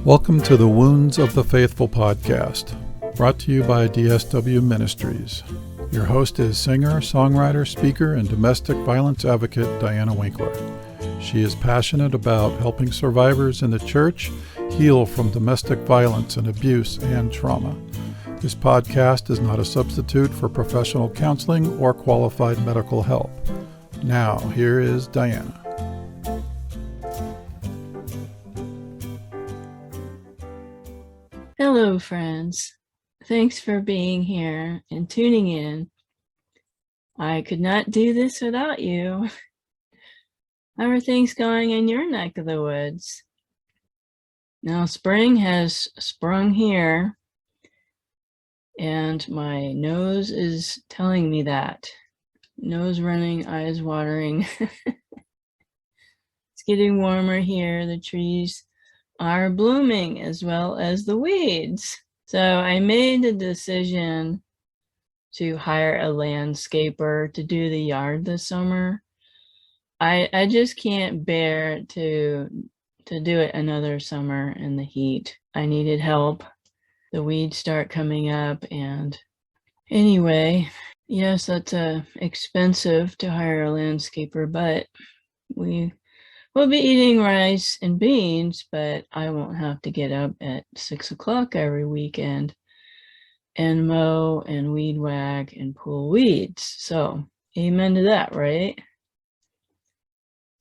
Welcome to the Wounds of the Faithful podcast, brought to you by DSW Ministries. Your host is singer, songwriter, speaker, and domestic violence advocate Diana Winkler. She is passionate about helping survivors in the church heal from domestic violence and abuse and trauma. This podcast is not a substitute for professional counseling or qualified medical help. Now, here is Diana. Hello, friends. Thanks for being here and tuning in. I could not do this without you. How are things going in your neck of the woods? Now, spring has sprung here, and my nose is telling me that. Nose running, eyes watering. It's getting warmer here. The trees are blooming as well as the weeds. So I made the decision to hire a landscaper to do the yard this summer. I just can't bear to do it another summer in the heat. I needed help. The weeds start coming up, and anyway, yes, that's expensive to hire a landscaper, but we'll be eating rice and beans, but I won't have to get up at 6 o'clock every weekend and mow and weed whack and pull weeds. So amen to that, right?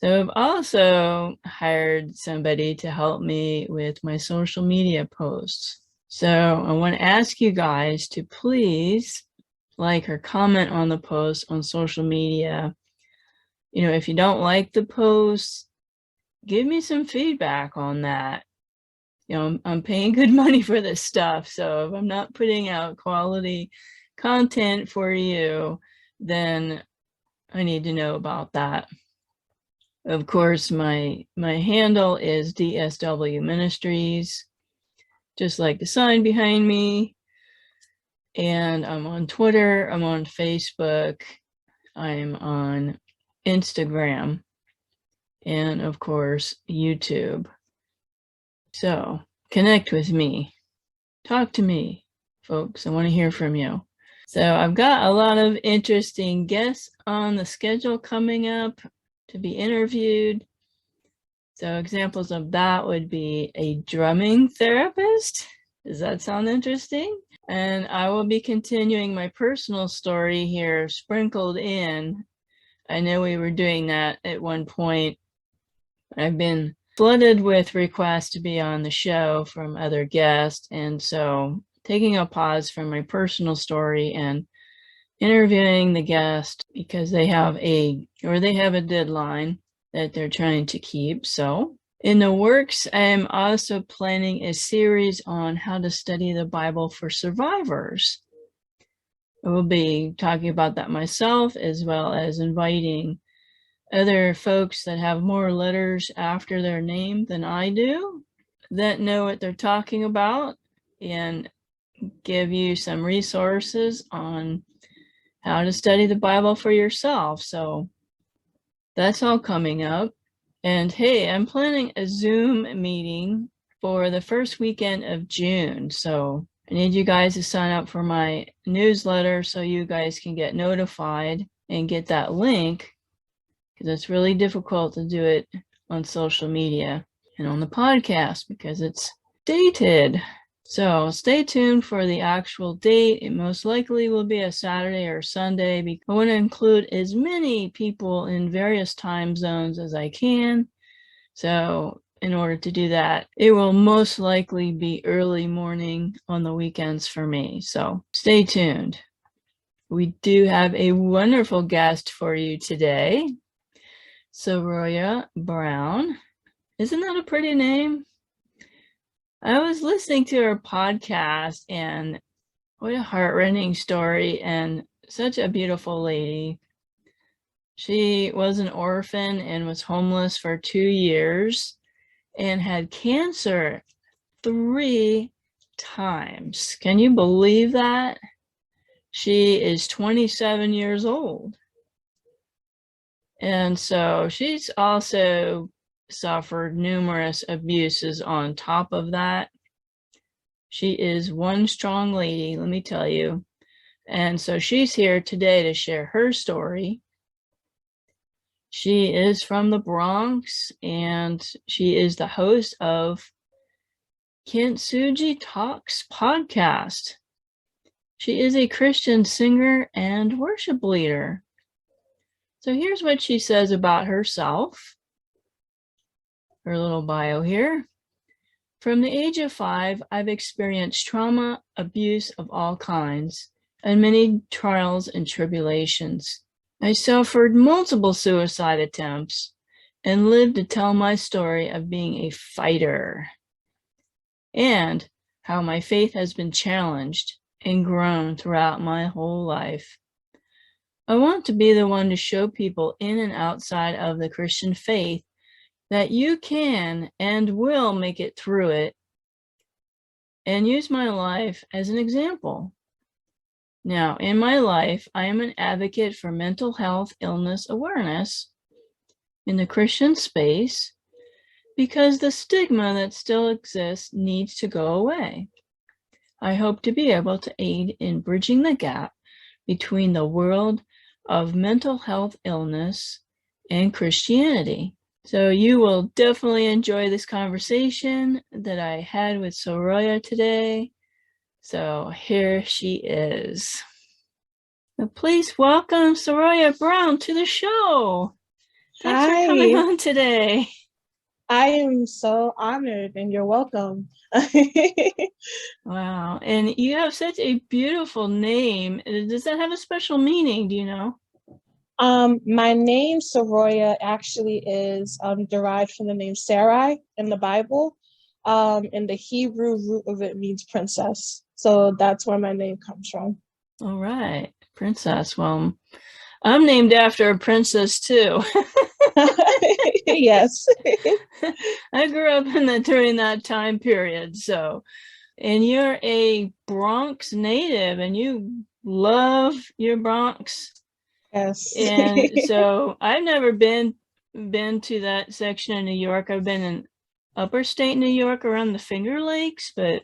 So I've also hired somebody to help me with my social media posts. So I want to ask you guys to please like or comment on the post on social media. You know, if you don't like the post, give me some feedback on that. You know, I'm paying good money for this stuff, so if I'm not putting out quality content for you, then I need to know about that. Of course, my handle is DSW Ministries, just like the sign behind me. And I'm on Twitter, I'm on Facebook, I'm on Instagram, and of course, YouTube. So connect with me, talk to me, folks. I want to hear from you. So I've got a lot of interesting guests on the schedule coming up to be interviewed. So examples of that would be a drumming therapist. Does that sound interesting? And I will be continuing my personal story here, sprinkled in. I know we were doing that at one point. I've been flooded with requests to be on the show from other guests, and so taking a pause from my personal story and interviewing the guest because they have a deadline that they're trying to keep. So in the works, I'm also planning a series on how to study the Bible for survivors. I will be talking about that myself, as well as inviting other folks that have more letters after their name than I do, that know what they're talking about, and give you some resources on how to study the Bible for yourself. So that's all coming up. And hey, I'm planning a Zoom meeting for the first weekend of June. So I need you guys to sign up for my newsletter so you guys can get notified and get that link, because it's really difficult to do it on social media and on the podcast because it's dated. So stay tuned for the actual date. It most likely will be a Saturday or Sunday, because I want to include as many people in various time zones as I can. So in order to do that, it will most likely be early morning on the weekends for me. So stay tuned. We do have a wonderful guest for you today, Saroya Brown. Isn't that a pretty name? I was listening to her podcast, and what a heart-rending story, and such a beautiful lady. She was an orphan and was homeless for 2 years and had cancer 3 times. Can you believe that? She is 27 years old. And so she's also suffered numerous abuses on top of that. She is one strong lady, let me tell you. And so she's here today to share her story. She is from the Bronx, and she is the host of Kintsugi Talks podcast. She is a Christian singer and worship leader. So here's what she says about herself. Her little bio here. From the age of 5, I've experienced trauma, abuse of all kinds, and many trials and tribulations. I suffered multiple suicide attempts and lived to tell my story of being a fighter and how my faith has been challenged and grown throughout my whole life. I want to be the one to show people in and outside of the Christian faith that you can and will make it through it, and use my life as an example. Now, in my life, I am an advocate for mental health illness awareness in the Christian space because the stigma that still exists needs to go away. I hope to be able to aid in bridging the gap between the world of mental health illness and Christianity. So you will definitely enjoy this conversation that I had with Saroya today. So here she is. Now please welcome Saroya Brown to the show. Thanks for coming on today. I am so honored, and you're welcome. Wow. And you have such a beautiful name. Does that have a special meaning? Do you know? My name, Saroya, actually is derived from the name Sarai in the Bible. And the Hebrew root of it means princess. So that's where my name comes from. All right. Princess. Well, I'm named after a princess too. Yes. I grew up during that time period. So, and you're a Bronx native and you love your Bronx. Yes. And so I've never been to that section of New York. I've been in upper state New York around the Finger Lakes, but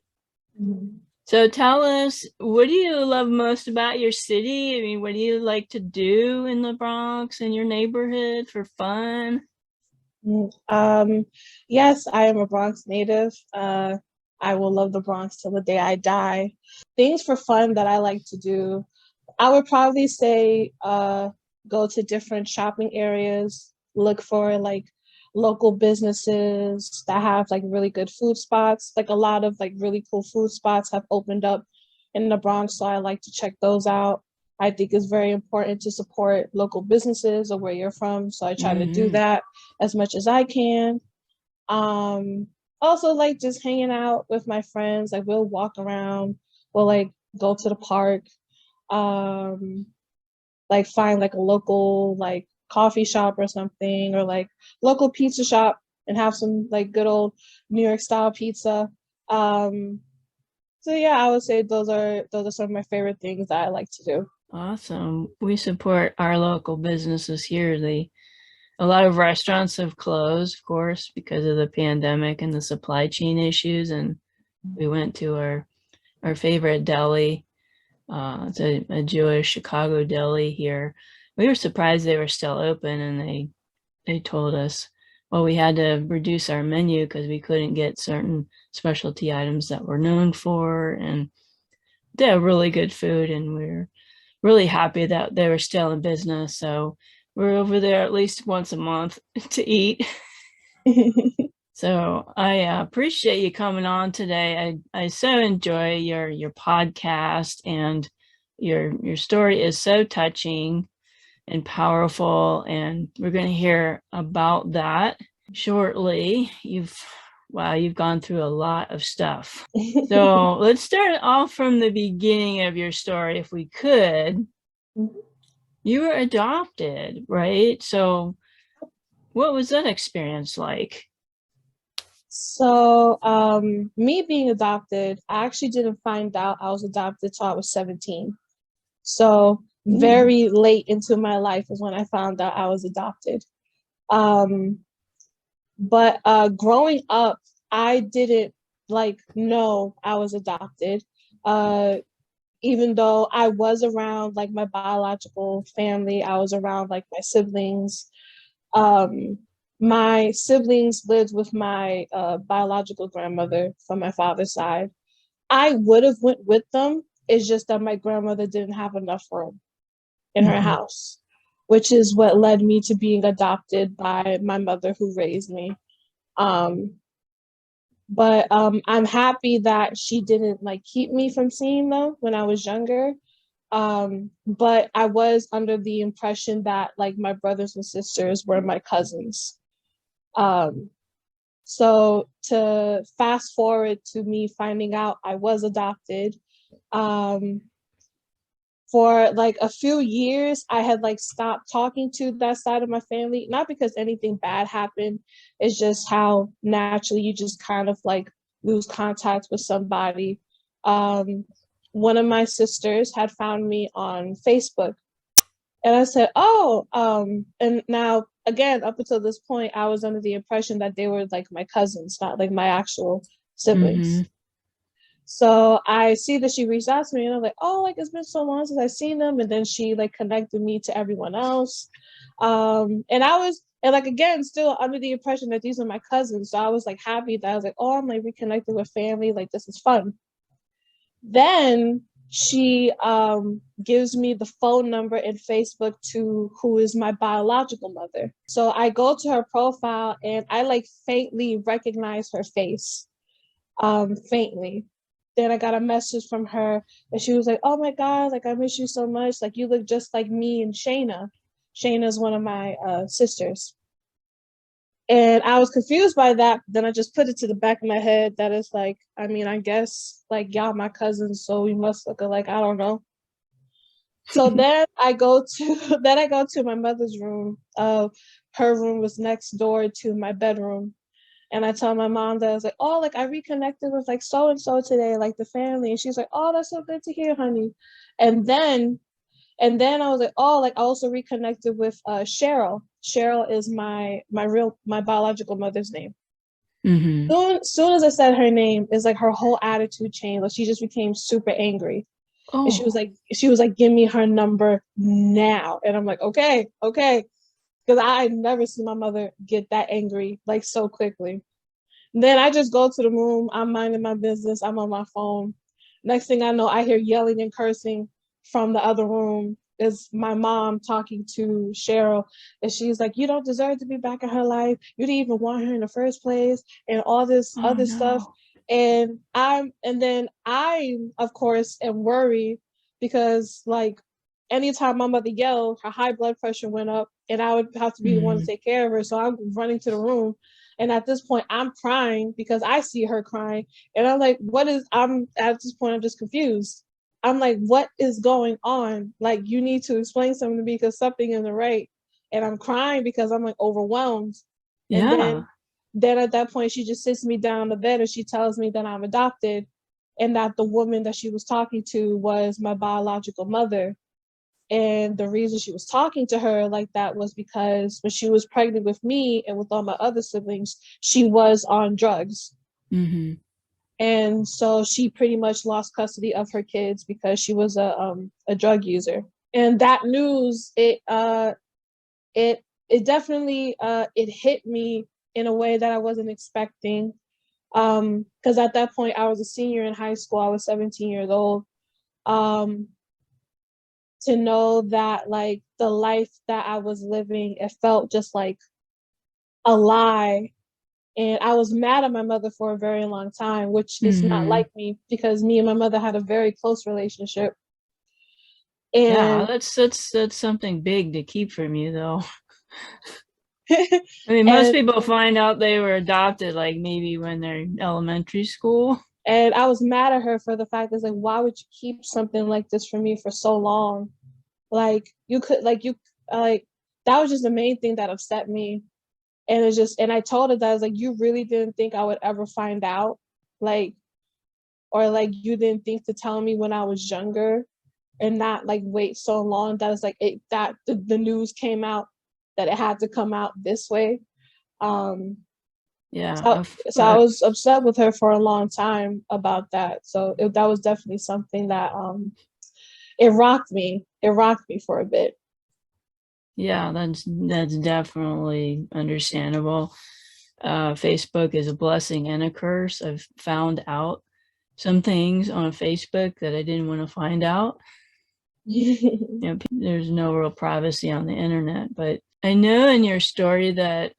so tell us, what do you love most about your city? I mean, what do you like to do in the Bronx, in your neighborhood for fun? Yes, I am a Bronx native. I will love the Bronx till the day I die. Things for fun that I like to do, I would probably say go to different shopping areas, look for like local businesses that have like really good food spots. Like a lot of like really cool food spots have opened up in the Bronx, so I like to check those out. I think it's very important to support local businesses or where you're from, so I try to do that as much as I can. Also like just hanging out with my friends. Like we'll walk around, we'll like go to the park, like find like a local like coffee shop or something, or like local pizza shop and have some like good old New York style pizza. So yeah, I would say those are some of my favorite things that I like to do. Awesome. We support our local businesses here. A lot of restaurants have closed, of course, because of the pandemic and the supply chain issues. And we went to our favorite deli. It's a Jewish Chicago deli here. We were surprised they were still open, and they told us, well, we had to reduce our menu because we couldn't get certain specialty items that we're known for. And they have really good food, and we're really happy that they were still in business. So we're over there at least once a month to eat. So I appreciate you coming on today. I so enjoy your podcast, and your story is so touching and powerful, and we're going to hear about that shortly. You've gone through a lot of stuff. So let's start off from the beginning of your story, if we could. You were adopted, right? So what was that experience like? So me being adopted, I actually didn't find out I was adopted till I was 17. So very late into my life is when I found out I was adopted. But growing up, I didn't like know I was adopted. Even though I was around like my biological family, I was around like my siblings. Um, my siblings lived with my biological grandmother from my father's side. I would have went with them. It's just that my grandmother didn't have enough room in her Mhm. house, which is what led me to being adopted by my mother who raised me. Um, but I'm happy that she didn't like keep me from seeing them when I was younger. But I was under the impression that like my brothers and sisters were my cousins. Um, so to fast forward to me finding out I was adopted, um, for like a few years, I had like stopped talking to that side of my family, not because anything bad happened. It's just how naturally you just kind of like lose contact with somebody. Um, One of my sisters had found me on Facebook, and I said, "Oh," and now again, up until this point, I was under the impression that they were like my cousins, not like my actual siblings. Mhm. So I see that she reached out to me, and I'm like, "Oh, like it's been so long since I've seen them." And then she like connected me to everyone else, and I was and like again still under the impression that these are my cousins. So I was like happy that I was like, "Oh, I'm like reconnected with family. Like this is fun." Then she gives me the phone number and Facebook to who is my biological mother. So I go to her profile and I like faintly recognize her face, faintly. Then I got a message from her and she was like, "Oh my God, like I miss you so much. Like you look just like me and Shayna." Shayna is one of my sisters. And I was confused by that. Then I just put it to the back of my head that it's like, I mean, I guess like y'all my cousins, so we must look alike. I don't know. So then I go to then I go to my mother's room. Her room was next door to my bedroom. And I tell my mom that I was like, "Oh, like I reconnected with like so and so today, like the family." And she's like, "Oh, that's so good to hear, honey." And then I was like, "Oh, like I also reconnected with Cheryl. Cheryl is my biological mother's name." Mhm. Soon as I said her name, it's like her whole attitude changed. Like she just became super angry. And Oh. she was like, "Give me her number now." And I'm like, "Okay, okay." Because I never seen my mother get that angry like so quickly. And then I just go to the room, I'm minding my business, I'm on my phone. Next thing I know, I hear yelling and cursing from the other room. Is my mom talking to Cheryl, and she's like, "You don't deserve to be back in her life. You didn't even want her in the first place," and all this Oh other stuff. no. And then I, of course, am worried because like anytime my mother yelled, her high blood pressure went up, and I would have to be the one to Mhm. take care of her. So I'm running to the room, and at this point, I'm crying because I see her crying. And I'm like, I'm at this point, I'm just confused. I'm like, "What is going on? Like, you need to explain something to me because something isn't right." And I'm crying because I'm like overwhelmed. And Yeah. then at that point, she just sits me down on the bed and she tells me that I'm adopted and that the woman that she was talking to was my biological mother. And the reason she was talking to her like that was because when she was pregnant with me and with all my other siblings, she was on drugs. Mhm. And so she pretty much lost custody of her kids because she was a drug user. And that news, it definitely it hit me in a way that I wasn't expecting. Because at that point I was a senior in high school. I was 17 years old. Um, to know that like the life that I was living, it felt just like a lie. And I was mad at my mother for a very long time, which is not Mhm. like me because me and my mother had a very close relationship. Yeah, And that's something big to keep from you though. I mean, most and people find out they were adopted like maybe when they're in elementary school. and I was mad at her for the fact that like, why would you keep something like this from me for so long? Like you could like you like that was just the main thing that upset me. And it's just and I told her that I was like, "You really didn't think I would ever find out? Like or like you didn't think to tell me when I was younger and not like wait so long that it's like it that the news came out that it had to come out this way." Um Yeah. So I was upset with her for a long time about that. So that was definitely something that it rocked me. It rocked me for a bit. Yeah, that's definitely understandable. Facebook is a blessing and a curse. I've found out some things on Facebook that I didn't want to find out. There's no real privacy on the internet, but I know in your story that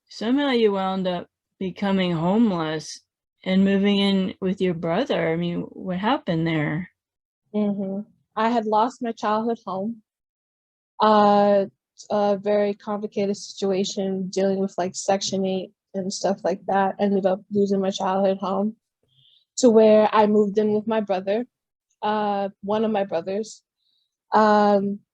somehow you wound up becoming homeless and moving in with your brother. I mean, what happened there? I had lost my childhood home. A very complicated situation dealing with like Section 8 and stuff like that. Ended up losing my childhood home to where I moved in with my brother, one of my brothers.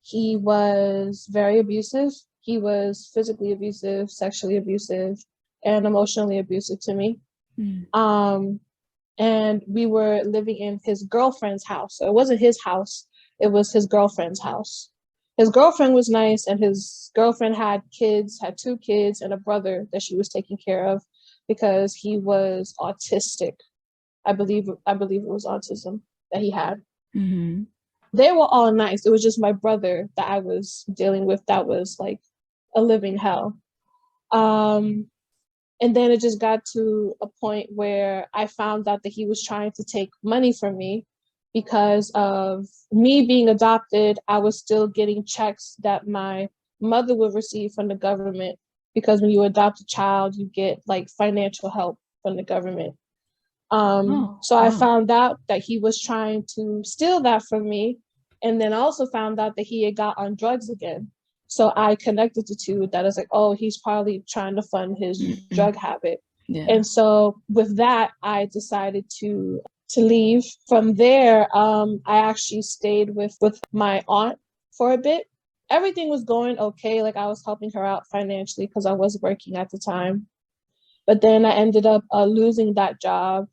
He was very abusive. He was physically abusive, sexually abusive, and emotionally abusive to me. And we were living in his girlfriend's house. So it wasn't his house, it was his girlfriend's house. His girlfriend was nice, and his girlfriend had two kids and a brother that she was taking care of because he was autistic. I believe it was autism that he had. They were all nice. It was just my brother that I was dealing with that was like a living hell. And then it just got to a point where I found out that he was trying to take money from me because of me being adopted. I was still getting checks that my mother would receive from the government because when you adopt a child, you get like financial help from the government. So I found out that he was trying to steal that from me, and then also found out that he had got on drugs again. So I connected the two. That is like, oh, he's probably trying to fund his drug habit. Yeah. And so with that, I decided to leave. From there, I actually stayed with my aunt for a bit. Everything was going okay. Like I was helping her out financially because I was working at the time. But then I ended up losing that job,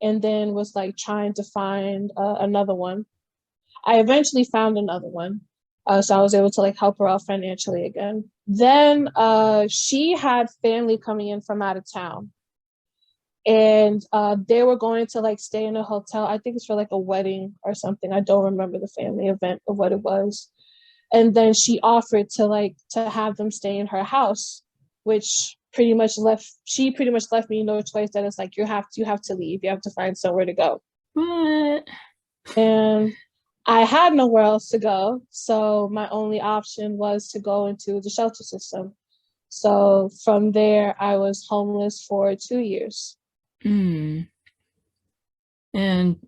and then was like trying to find another one. I eventually found another one. So I was able to like help her out financially again. Then she had family coming in from out of town. And they were going to like stay in a hotel. I think it's for like a wedding or something. I don't remember the family event of what it was. And then she offered to have them stay in her house, which pretty much left me no choice. That it's like you have to leave. You have to find somewhere to go. What? And I had nowhere else to go, so my only option was to go into the shelter system. So from there, I was homeless for 2 years. And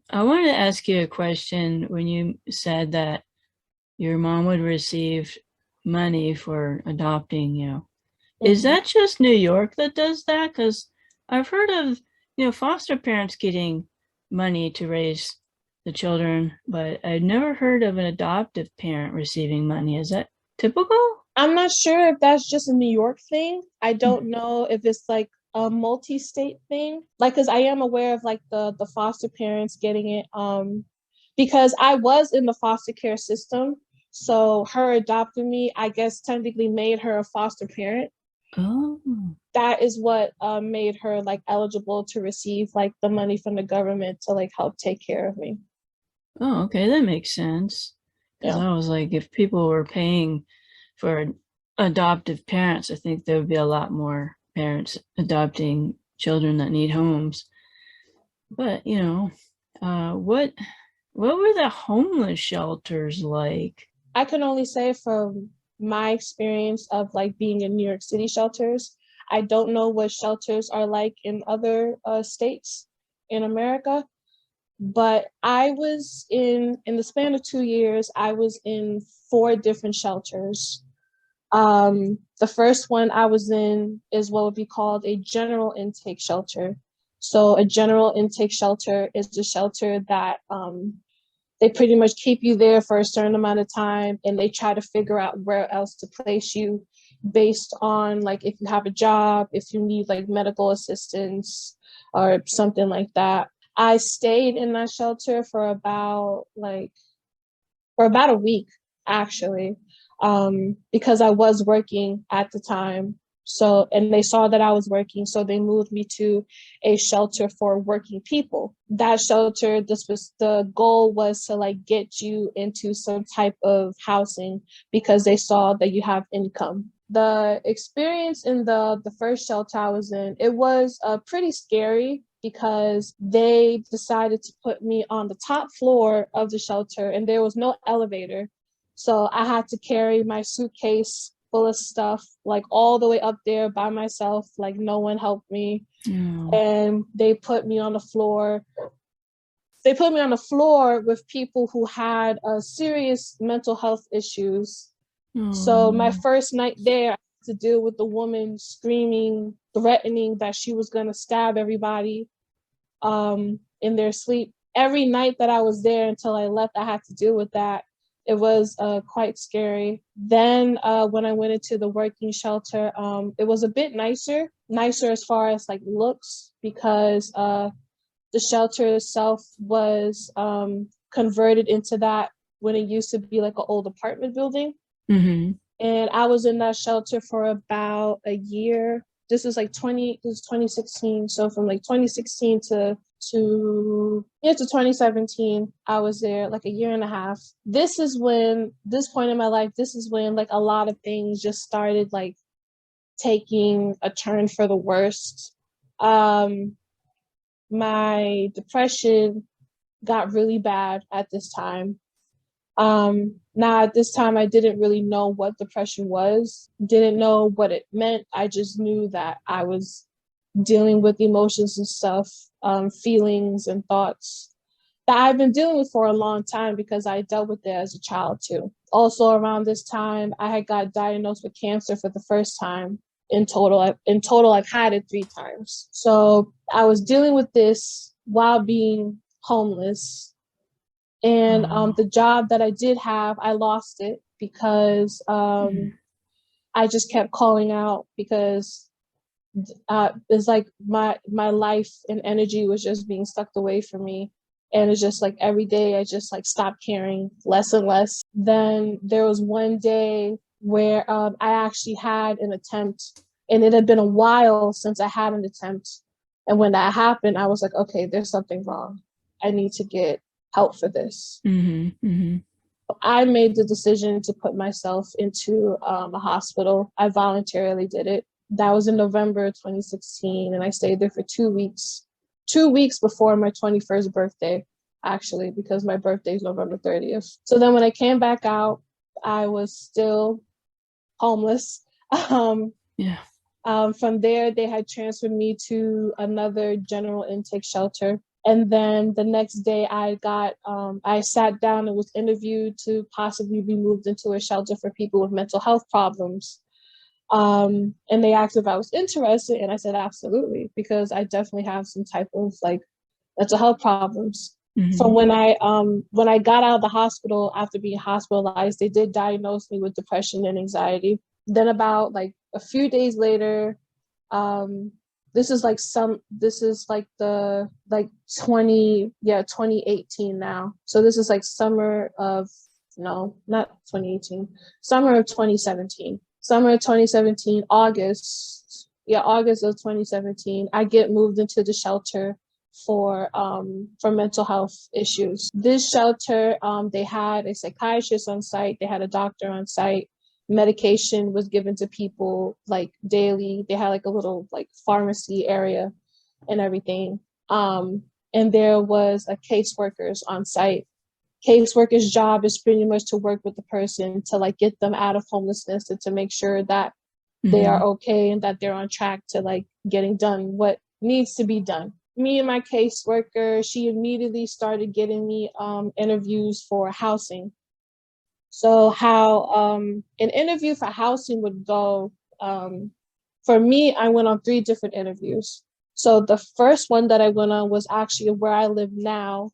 I wanted to ask you a question. When you said that your mom would receive money for adopting you, is that just New York that does that? Because I've heard of, foster parents getting money to raise the children, but I've never heard of an adoptive parent receiving money. Is that typical? I'm not sure if that's just a New York thing. I don't know if it's like a multi-state thing. Like, because I am aware of like the foster parents getting it. Because I was in the foster care system. So her adopting me, I guess technically made her a foster parent. Oh. That is what made her like eligible to receive like the money from the government to like help take care of me. Oh, okay, that makes sense. Because I was like, if people were paying for adoptive parents, I think there would be a lot more parents adopting children that need homes. But what were the homeless shelters like? I can only say from my experience of like being in New York City shelters. I don't know what shelters are like in other states in America, but I was in the span of 2 years, I was in 4 different shelters. The first one I was in is what would be called a general intake shelter. So a general intake shelter is a shelter that they pretty much keep you there for a certain amount of time, and they try to figure out where else to place you based on like if you have a job, if you need like medical assistance or something like that. I stayed in that shelter for about a week actually, because I was working at the time. So, and they saw that I was working, so they moved me to a shelter for working people. That shelter, the goal was to like get you into some type of housing because they saw that you have income. The experience in the first shelter I was in, it was pretty scary because they decided to put me on the top floor of the shelter and there was no elevator. So I had to carry my suitcase full of stuff like all the way up there by myself. Like no one helped me. And they put me on the floor. They put me on the floor with people who had serious mental health issues. So my first night there, I had to deal with the woman screaming, threatening that she was going to stab everybody in their sleep. Every night that I was there until I left, I had to deal with that. It was quite scary. Then when I went into the working shelter, it was a bit nicer as far as like looks, because the shelter itself was converted into that when it used to be like an old apartment building. And I was in that shelter for about a year. This is 2016. So from like 2016 to 2017, I was there like a year and a half. This point in my life, this is when like a lot of things just started like taking a turn for the worst. My depression got really bad at this time. Now at this time, I didn't really know what depression was, didn't know what it meant. I just knew that I was dealing with emotions and stuff, feelings and thoughts that I've been dealing with for a long time because I dealt with it as a child too. Also around this time, I had got diagnosed with cancer for the first time. In total, I've had it 3 times. So I was dealing with this while being homeless. And the job that I did have, I lost it because I just kept calling out because it's like my life and energy was just being sucked away from me. And it's just like every day I just like stopped caring less and less. Then there was one day where I actually had an attempt, and it had been a while since I had an attempt. And when that happened, I was like, okay, there's something wrong. I need to get help for this. I made the decision to put myself into a hospital. I voluntarily did it. That was in November 2016, and I stayed there for 2 weeks. 2 weeks before my 21st birthday, actually, because my birthday is November 30th. So then when I came back out, I was still homeless. From there, they had transferred me to another general intake shelter. And then the next day I sat down and was interviewed to possibly be moved into a shelter for people with mental health problems. And they asked if I was interested, and I said absolutely, because I definitely have some type of like mental health problems. From when I got out of the hospital after being hospitalized, they did diagnose me with depression and anxiety. Then about like a few days later, this is 2018 now. So this is like summer of 2017. Summer of 2017, August of 2017, I get moved into the shelter for mental health issues. This shelter, they had a psychiatrist on site, they had a doctor on site. Medication was given to people like daily. They had like a little like pharmacy area and everything. And there was a caseworkers on site. Caseworkers' job is pretty much to work with the person to like get them out of homelessness and to make sure that they are okay and that they're on track to like getting done what needs to be done. Me and my caseworker, she immediately started getting me interviews for housing. So how an interview for housing would go, for me, I went on 3 different interviews. So the first one that I went on was actually where I live now.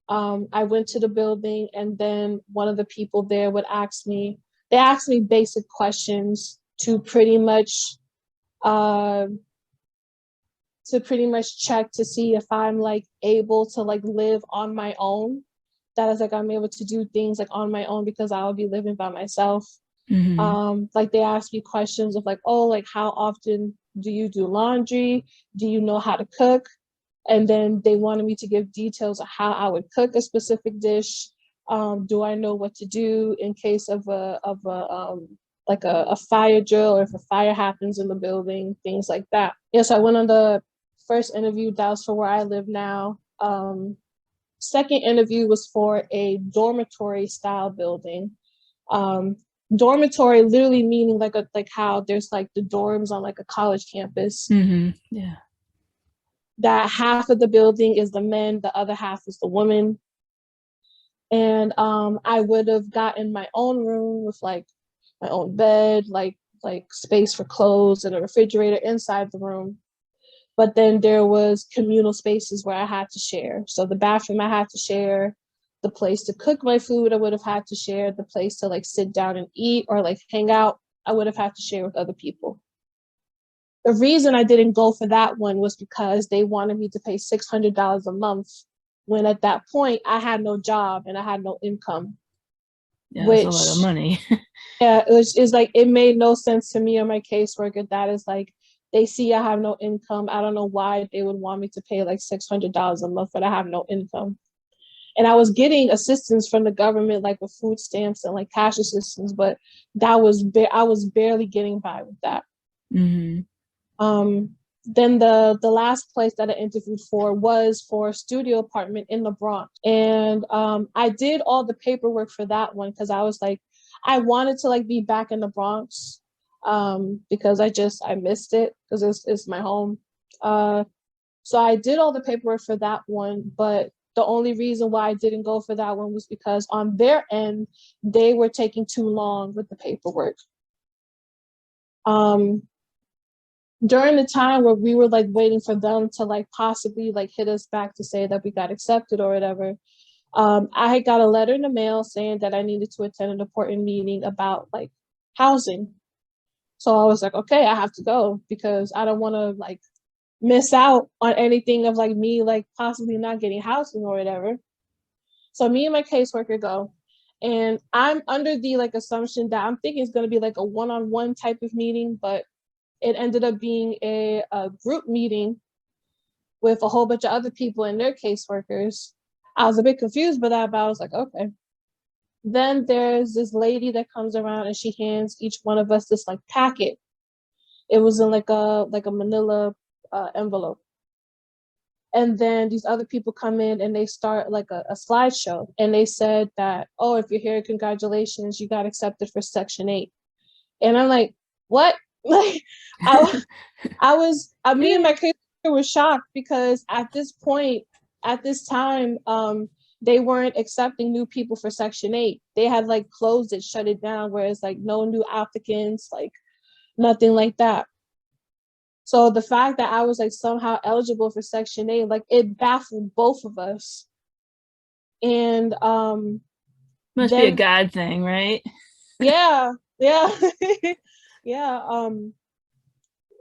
I went to the building, and then one of the people there would ask me basic questions to pretty much check to see if I'm like able to like live on my own. That is like I'm able to do things like on my own because I will be living by myself. Like they asked me questions of like, oh, like how often do you do laundry? Do you know how to cook? And then they wanted me to give details of how I would cook a specific dish. Do I know what to do in case of a fire drill, or if a fire happens in the building, things like that. Yes, I went on the first interview. That was for where I live now. Second interview was for a dormitory style building. Dormitory literally meaning like how there's like the dorms on like a college campus. Yeah. That half of the building is the men, the other half is the women. And I would have gotten my own room with like my own bed, like space for clothes and a refrigerator inside the room. But then there was communal spaces where I had to share. So the bathroom I had to share, the place to cook my food I would have had to share, the place to like sit down and eat or like hang out I would have had to share with other people. The reason I didn't go for that one was because they wanted me to pay $600 a month, when at that point I had no job and I had no income. Yeah, that's a lot of money. Yeah, it's like, it made no sense to me or my caseworker. That is like, they see I have no income. I don't know why they would want me to pay like $600 a month, but I have no income. And I was getting assistance from the government, like with food stamps and like cash assistance, but I was barely getting by with that. Then the last place that I interviewed for was for a studio apartment in the Bronx. And I did all the paperwork for that one because I was like, I wanted to like be back in the Bronx because I missed it because it's my home. So I did all the paperwork for that one, but the only reason why I didn't go for that one was because on their end, they were taking too long with the paperwork. During the time where we were like waiting for them to like possibly like hit us back to say that we got accepted or whatever, I had got a letter in the mail saying that I needed to attend an important meeting about like housing. So I was like, okay, I have to go because I don't want to like miss out on anything of like me like possibly not getting housing or whatever. So me and my caseworker go, and I'm under the like assumption that I'm thinking it's going to be like a one-on-one type of meeting, but it ended up being a group meeting with a whole bunch of other people and their caseworkers. I was a bit confused by that, but I was like, okay. Then there's this lady that comes around and she hands each one of us this like packet. It was in like a manila envelope. And then these other people come in and they start like a slideshow. And they said that, oh, if you're here, congratulations, you got accepted for Section 8. And I'm like, what? Like, me and my caseworker were shocked because at this point, at this time, they weren't accepting new people for Section 8. They had like closed it, shut it down, whereas like no new applicants, like nothing like that. So the fact that I was like somehow eligible for Section 8, like it baffled both of us. And must be a God thing, right? Yeah. Yeah.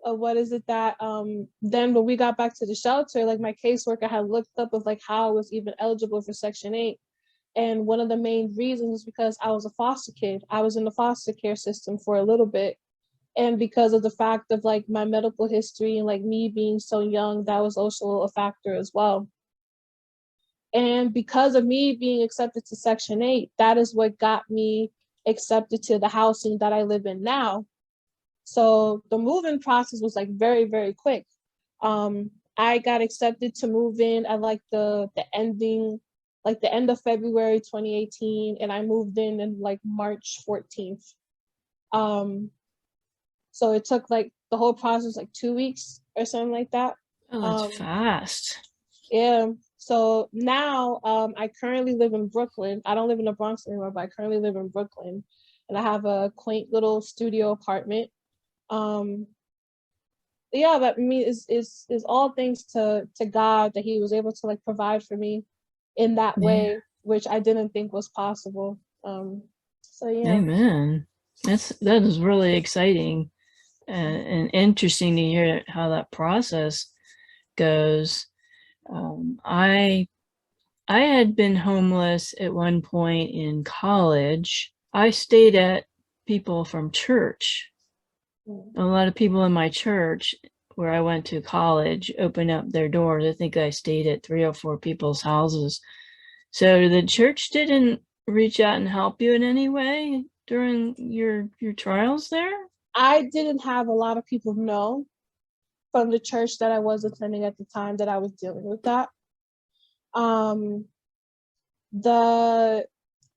What is it that then when we got back to the shelter, like my caseworker had looked up of like how I was even eligible for Section 8. And one of the main reasons was because I was a foster kid. I was in the foster care system for a little bit. And because of the fact of like my medical history and like me being so young, that was also a factor as well. And because of me being accepted to Section 8, that is what got me accepted to the housing that I live in now. So the move-in process was like very, very quick. I got accepted to move in at like the end of February 2018, and I moved in like March 14th. So it took like the whole process like 2 weeks or something like that. Oh, that's fast. Yeah. So now I currently live in Brooklyn. I don't live in the Bronx anymore, but I currently live in Brooklyn, and I have a quaint little studio apartment. Yeah, but I mean, is all thanks to God that He was able to like provide for me in that way, which I didn't think was possible. So yeah. Amen. That is really exciting and interesting to hear how that process goes. I had been homeless at one point in college. I stayed at people from church. A lot of people in my church where I went to college opened up their doors. I think I stayed at 3 or 4 people's houses. So the church didn't reach out and help you in any way during your trials there? I didn't have a lot of people know from the church that I was attending at the time that I was dealing with that.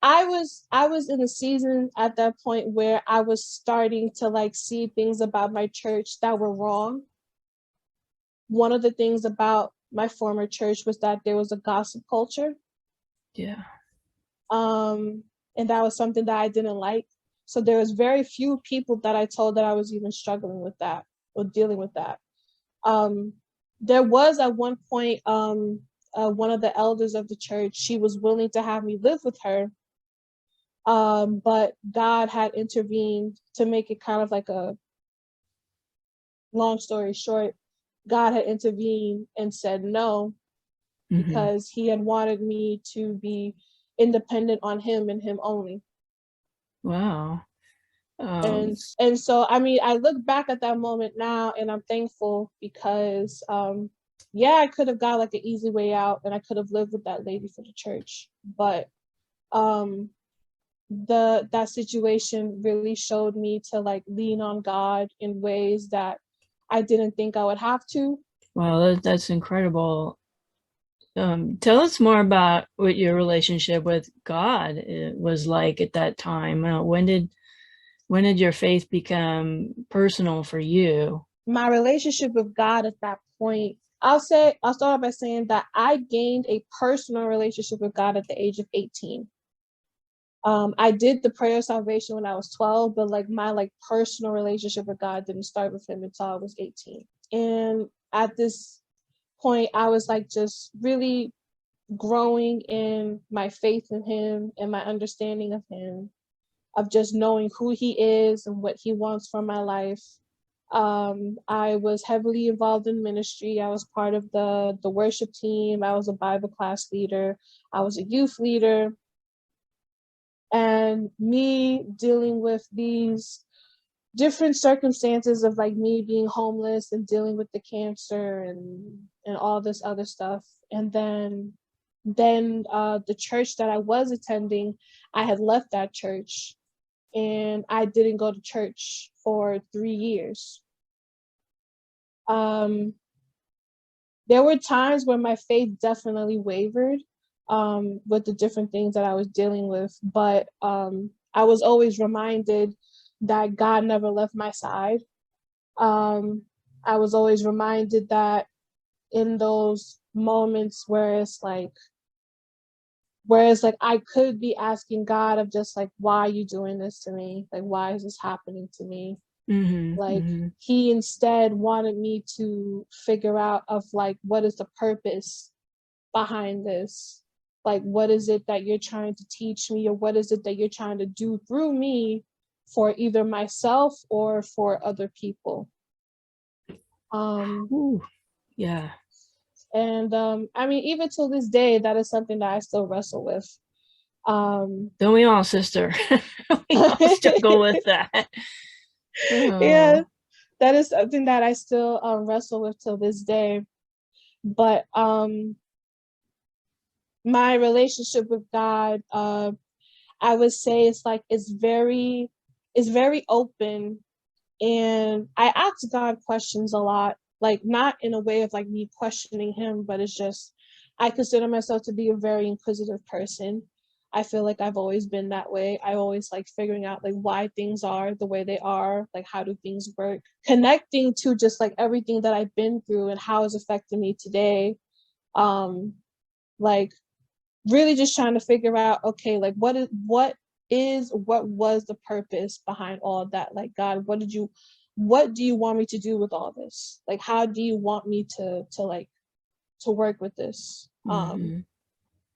I was in a season at that point where I was starting to like see things about my church that were wrong. One of the things about my former church was that there was a gossip culture. Yeah. And that was something that I didn't like. So there was very few people that I told that I was even struggling with that or dealing with that. There was at one point, one of the elders of the church, she was willing to have me live with her. But God had intervened to make it kind of like a long story short. God had intervened and said no, because he had wanted me to be independent on him and him only. Wow. And so, I mean, I look back at that moment now and I'm thankful because, yeah, I could have got like an easy way out and I could have lived with that lady for the church. But that situation really showed me to like lean on God in ways that I didn't think I would have to. Wow, that's incredible. Tell us more about what your relationship with God was like at that time. When did your faith become personal for you? My relationship with God at that point, I'll start off by saying that I gained a personal relationship with God at the age of 18. I did the prayer of salvation when I was 12, but like my like personal relationship with God didn't start with him until I was 18. And at this point, I was like just really growing in my faith in him and my understanding of him, of just knowing who he is and what he wants from my life. I was heavily involved in ministry. I was part of the worship team. I was a Bible class leader. I was a youth leader. And me dealing with these different circumstances of like me being homeless and dealing with the cancer and all this other stuff. And then the church that I was attending, I had left that church and I didn't go to church for 3 years. There were times where my faith definitely wavered with the different things that I was dealing with, but I was always reminded that God never left my side. I was always reminded that in those moments where it's like I could be asking God of just like, why are you doing this to me? Like, why is this happening to me? He instead wanted me to figure out of like, what is the purpose behind this? Like, what is it that you're trying to teach me, or what is it that you're trying to do through me for either myself or for other people? Yeah. And I mean, even till this day, that is something that I still wrestle with. Don't we all, sister? We all struggle with that. Yeah, that is something that I still wrestle with till this day. But my relationship with God, I would say it's very open, and I ask God questions a lot, like not in a way of like me questioning him, but it's just I consider myself to be a very inquisitive person. I feel like I've always been that way. I always like figuring out like why things are the way they are, like how do things work, connecting to just like everything that I've been through and how it's affecting me today. Like really just trying to figure out, okay, like what was the purpose behind all of that? Like, God, what do you want me to do with all this? Like, how do you want me to work with this?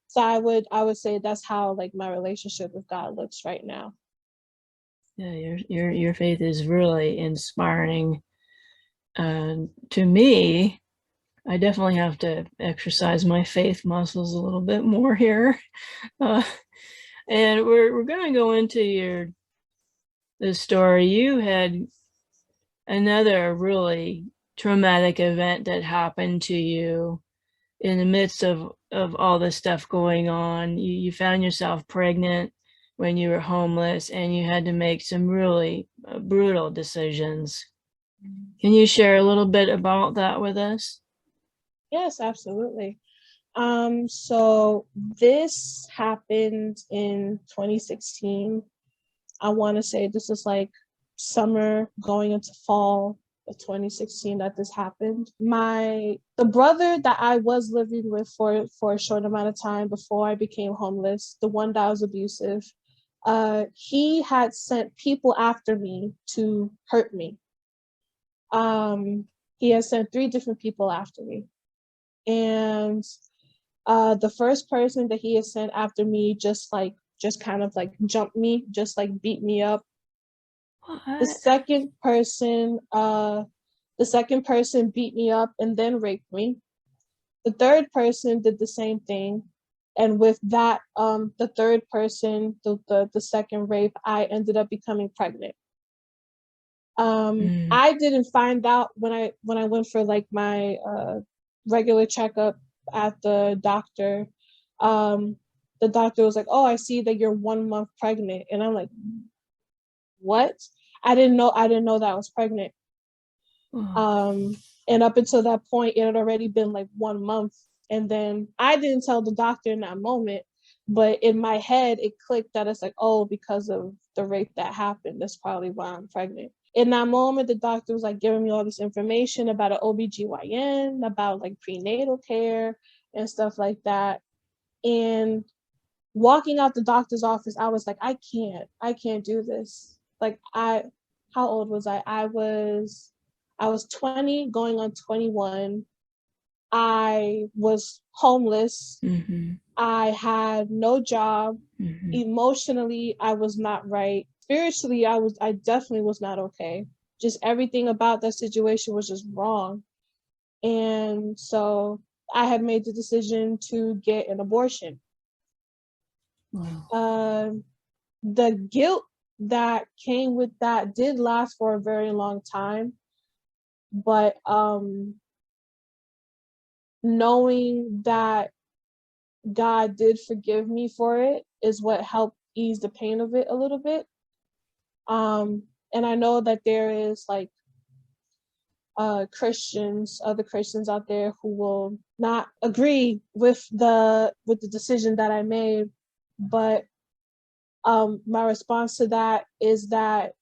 So I would say that's how like my relationship with God looks right now. Yeah, your faith is really inspiring. To me, I definitely have to exercise my faith muscles a little bit more here. And we're going to go into the story, you had another really traumatic event that happened to you in the midst of all this stuff going on. You found yourself pregnant when you were homeless, and you had to make some really brutal decisions. Can you share a little bit about that with us? Yes, absolutely. So this happened in 2016. I want to say this is like summer going into fall of 2016 that this happened. The brother that I was living with for a short amount of time before I became homeless, the one that was abusive, he had sent people after me to hurt me. He had sent 3 different people after me. And the first person that he had sent after me just kind of like jumped me, just like beat me up. What? The second person beat me up and then raped me. The third person did the same thing. And with that, the third person, the second rape, I ended up becoming pregnant. I didn't find out when I went for like my regular checkup at the doctor. The doctor was like, "Oh, I see that you're 1 month pregnant," and I'm like, "What?" I didn't know that I was pregnant. Oh. And up until that point, it had already been like 1 month, and then I didn't tell the doctor in that moment, but in my head it clicked that it's like, oh, because of the rape that happened, that's probably why I'm pregnant. In that moment, the doctor was like giving me all this information about an OBGYN, about like prenatal care and stuff like that. And walking out the doctor's office, I was like, I can't do this. Like how old was I? I was 20 going on 21. I was homeless. Mm-hmm. I had no job. Mm-hmm. Emotionally, I was not right. Spiritually, I definitely was not okay. Just everything about that situation was just wrong. And so I had made the decision to get an abortion. Wow. The guilt that came with that did last for a very long time, but knowing that God did forgive me for it is what helped ease the pain of it a little bit. And I know that there is like other Christians out there who will not agree with the decision that I made, but my response to that is that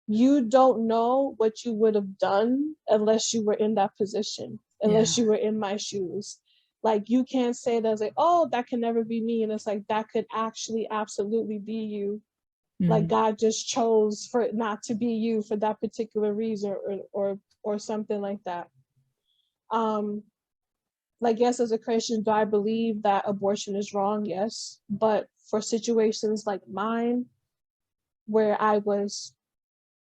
you don't know what you would have done unless you were in that position, unless you were in my shoes. Like, you can't say that, like, oh, that can never be me. And it's like, that could actually absolutely be you. Like, God just chose for it not to be you for that particular reason or something like that. Like, yes, as a Christian, do I believe that abortion is wrong? Yes. But for situations like mine, where I was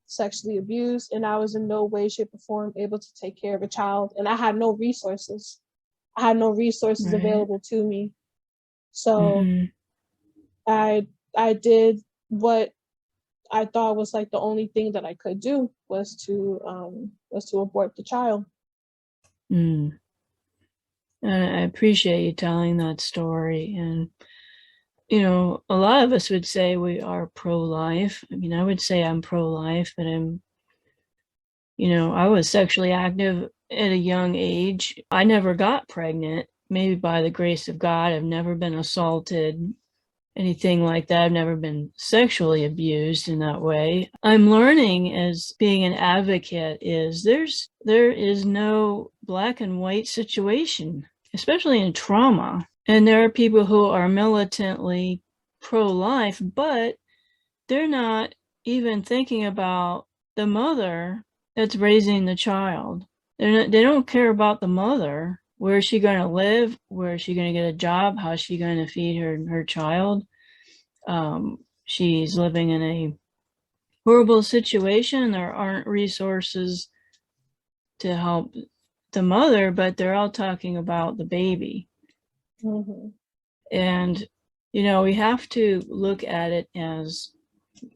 sexually abused and I was in no way, shape, or form able to take care of a child, and I had no resources. I had no resources available to me. So I did what I thought was like the only thing that I could do was to abort the child. I appreciate you telling that story. And, you know, a lot of us would say we are pro-life. I mean, I would say I'm pro-life, but I was sexually active at a young age. I never got pregnant, maybe by the grace of God. I've never been assaulted, anything like that. I've never been sexually abused in that way. I'm learning as being an advocate there is no black and white situation, especially in trauma. And there are people who are militantly pro-life, but they're not even thinking about the mother that's raising the child. They don't care about the mother. Where is she going to live? Where is she going to get a job? How is she going to feed her child? She's living in a horrible situation. There aren't resources to help the mother, but they're all talking about the baby. And, we have to look at it as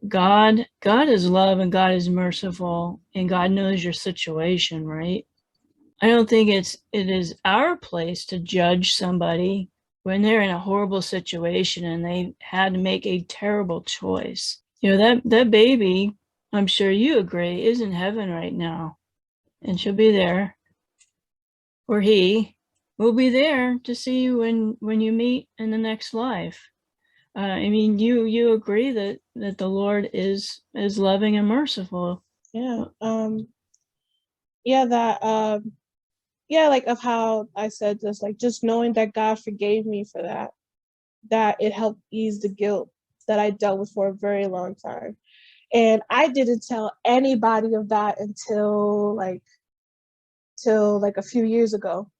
God is love, and God is merciful, and God knows your situation, right? I don't think it is our place to judge somebody when they're in a horrible situation and they had to make a terrible choice. That baby, I'm sure you agree, is in heaven right now, and she'll be there, or he will be there to see you when you meet in the next life. I mean, you agree that the Lord is loving and merciful. Yeah. Yeah. Yeah. Like of how I said this, like just knowing that God forgave me for that it helped ease the guilt that I dealt with for a very long time. And I didn't tell anybody of that until like a few years ago,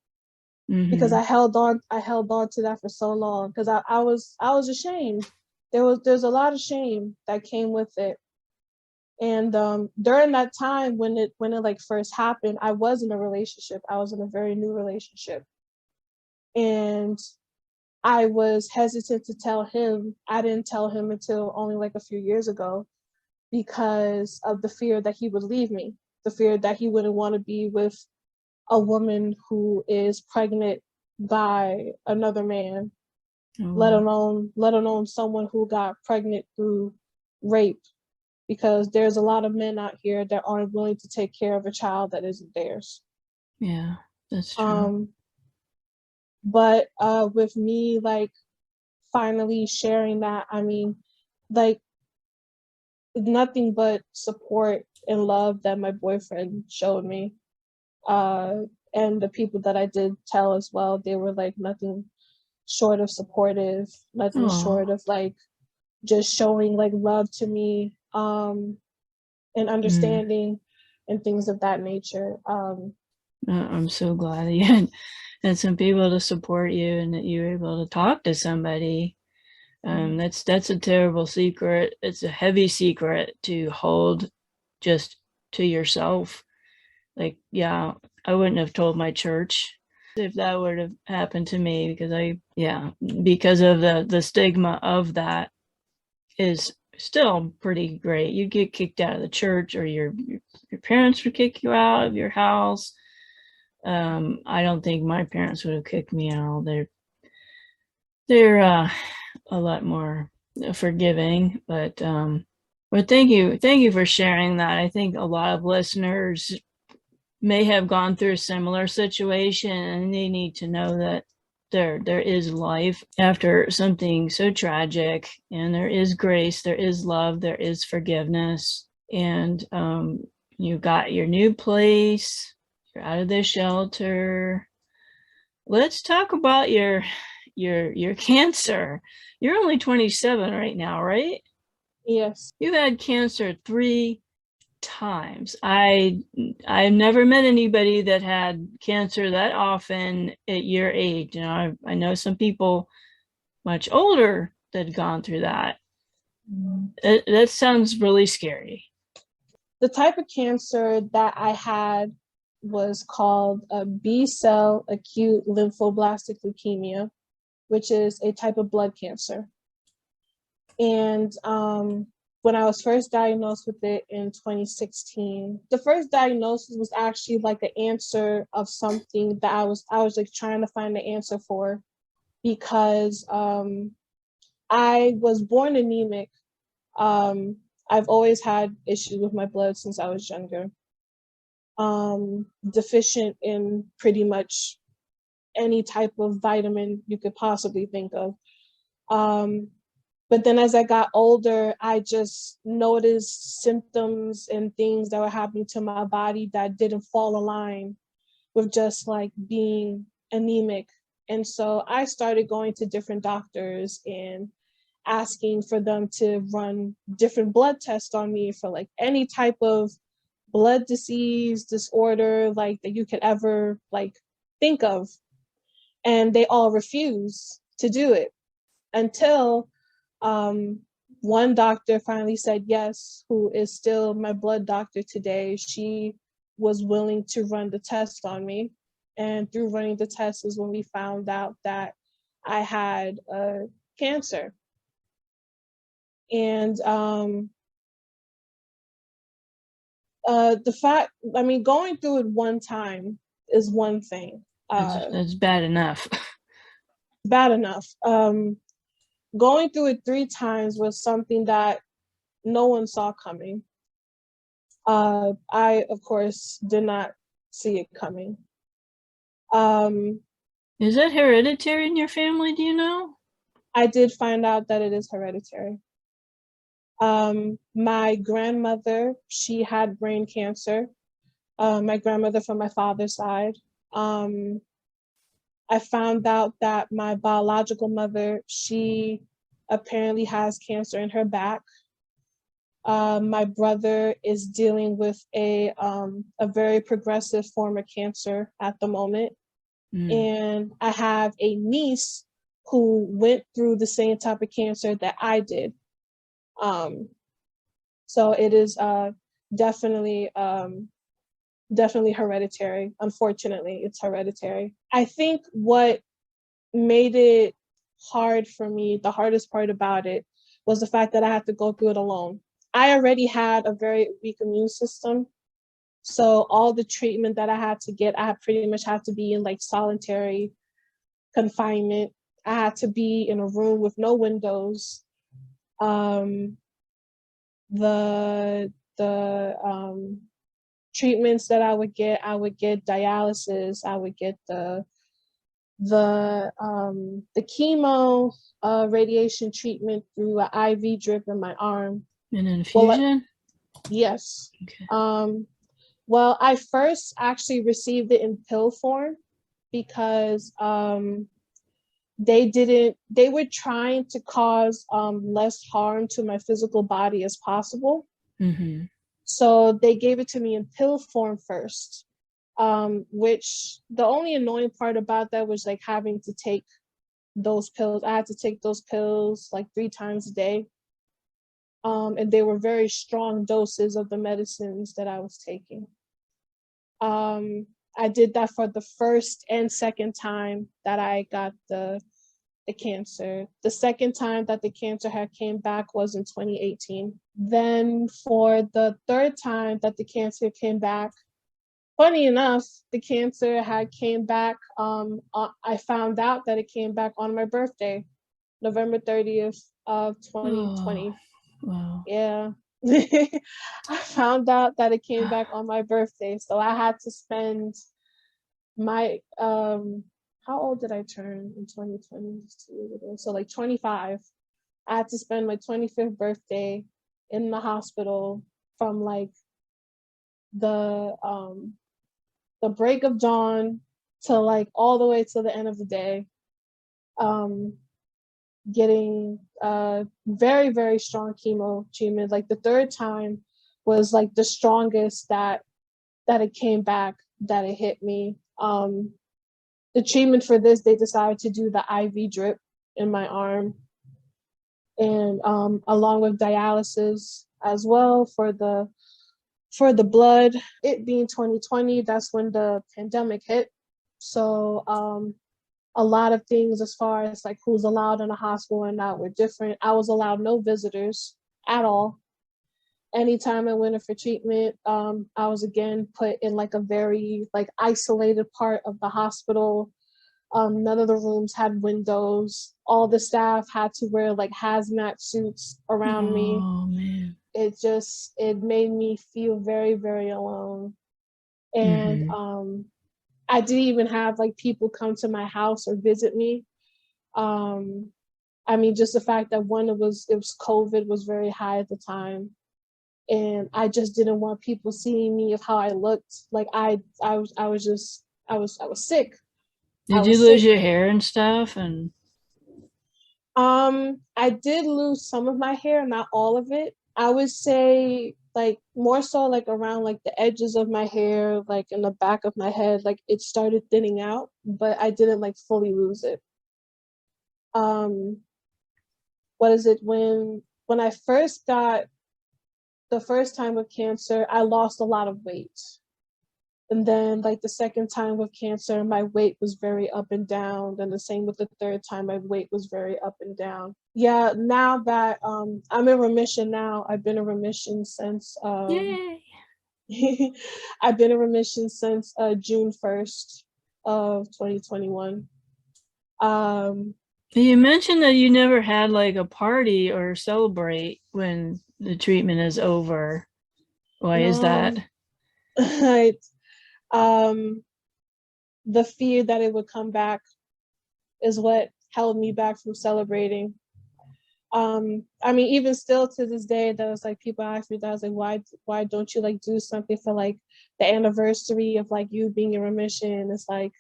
because I held on to that for so long, because I was ashamed. There's a lot of shame that came with it. And during that time when it like first happened, I was in a relationship. I was in a very new relationship. And I was hesitant to tell him. I didn't tell him until only like a few years ago, because of the fear that he would leave me, the fear that he wouldn't want to be with a woman who is pregnant by another man, let alone someone who got pregnant through rape, because there's a lot of men out here that aren't willing to take care of a child that isn't theirs. Yeah, that's true. But with me, like, finally sharing that, I mean, like, nothing but support and love that my boyfriend showed me. And the people that I did tell as well, they were like nothing short of supportive, nothing short of like just showing like love to me, and understanding and things of that nature. I'm so glad that you had some people to support you and that you were able to talk to somebody. That's a terrible secret. It's a heavy secret to hold just to yourself. Like, yeah, I wouldn't have told my church if that would have happened to me, because of the stigma of that is still pretty great. You get kicked out of the church, or your parents would kick you out of your house. I don't think my parents would have kicked me out. They're a lot more forgiving, but thank you for sharing that. I think a lot of listeners may have gone through a similar situation, and they need to know that there is life after something so tragic, and there is grace, there is love, there is forgiveness, and you got your new place, you're out of the shelter. Let's talk about your cancer. You're only 27 right now, right? Yes. You've had cancer 3 times. I've never met anybody that had cancer that often at your age. I know some people much older that had gone through that. That sounds really scary. The type of cancer that I had was called a B-cell acute lymphoblastic leukemia, which is a type of blood cancer. And when I was first diagnosed with it in 2016, the first diagnosis was actually like the answer of something that I was like trying to find the answer for, because I was born anemic. I've always had issues with my blood since I was younger. Deficient in pretty much any type of vitamin you could possibly think of. But then as I got older, I just noticed symptoms and things that were happening to my body that didn't fall in line with just like being anemic. And so I started going to different doctors and asking for them to run different blood tests on me for like any type of blood disease, disorder, like that you could ever like think of. And they all refused to do it until one doctor finally said yes, who is still my blood doctor today. She was willing to run the test on me. And through running the test is when we found out that I had cancer. And going through it one time is one thing. That's bad enough. Bad enough. Going through it 3 times was something that no one saw coming. I, of course, did not see it coming. Is that hereditary in your family? Do you know? I did find out that it is hereditary. My grandmother, she had brain cancer. My grandmother from my father's side. I found out that my biological mother, she apparently has cancer in her back. My brother is dealing with a very progressive form of cancer at the moment. And I have a niece who went through the same type of cancer that I did. So it is definitely hereditary. Unfortunately, it's hereditary. I think what made it hard for me, the hardest part about it, was the fact that I had to go through it alone. I already had a very weak immune system. So all the treatment that I had to get, I pretty much had to be in like solitary confinement. I had to be in a room with no windows. The treatments that I would get dialysis. I would get the chemo radiation treatment through an IV drip in my arm. An infusion? Yes. Okay. Well, I first actually received it in pill form because they were trying to cause less harm to my physical body as possible. Mm-hmm. So they gave it to me in pill form first, which the only annoying part about that was like having to take those pills. I had to take those pills like 3 times a day. And they were very strong doses of the medicines that I was taking. I did that for the first and second time that I got the cancer. The second time that the cancer had came back was in 2018. Then for the third time that the cancer came back, funny enough, the cancer had came back. I found out that it came back on my birthday, November 30th of 2020. Oh, wow. Yeah. I found out that it came back on my birthday. So I had to spend my, how old did I turn in 2020? So like 25. I had to spend my 25th birthday in the hospital from like the break of dawn to like all the way to the end of the day. Getting very, very strong chemo treatment. Like the third time was like the strongest that it came back, that it hit me. The treatment for this, they decided to do the IV drip in my arm, and along with dialysis as well for the blood. It being 2020, that's when the pandemic hit. So a lot of things as far as like who's allowed in a hospital and not were different. I was allowed no visitors at all. Anytime I went in for treatment, I was again put in like a very like isolated part of the hospital. None of the rooms had windows. All the staff had to wear like hazmat suits around me. Oh man. It made me feel very, very alone. And I didn't even have like people come to my house or visit me. I mean, just the fact that it was COVID was very high at the time. And I just didn't want people seeing me of how I looked. Like I was sick. Did you lose your hair and stuff? And I did lose some of my hair, not all of it. I would say like more so like around like the edges of my hair, like in the back of my head, like it started thinning out, but I didn't like fully lose it. What is it? When I first got the first time with cancer, I lost a lot of weight. And then like the second time with cancer, my weight was very up and down. And the same with the third time, my weight was very up and down. Yeah, now that I'm in remission now, I've been in remission since yay. I've been in remission since June 1st of 2021. You mentioned that you never had like a party or celebrate when the treatment is over. Why is that? Right. The fear that it would come back is what held me back from celebrating. I mean, even still to this day, that was like people ask me that, I was like, why don't you like do something for like the anniversary of like you being in remission? It's like,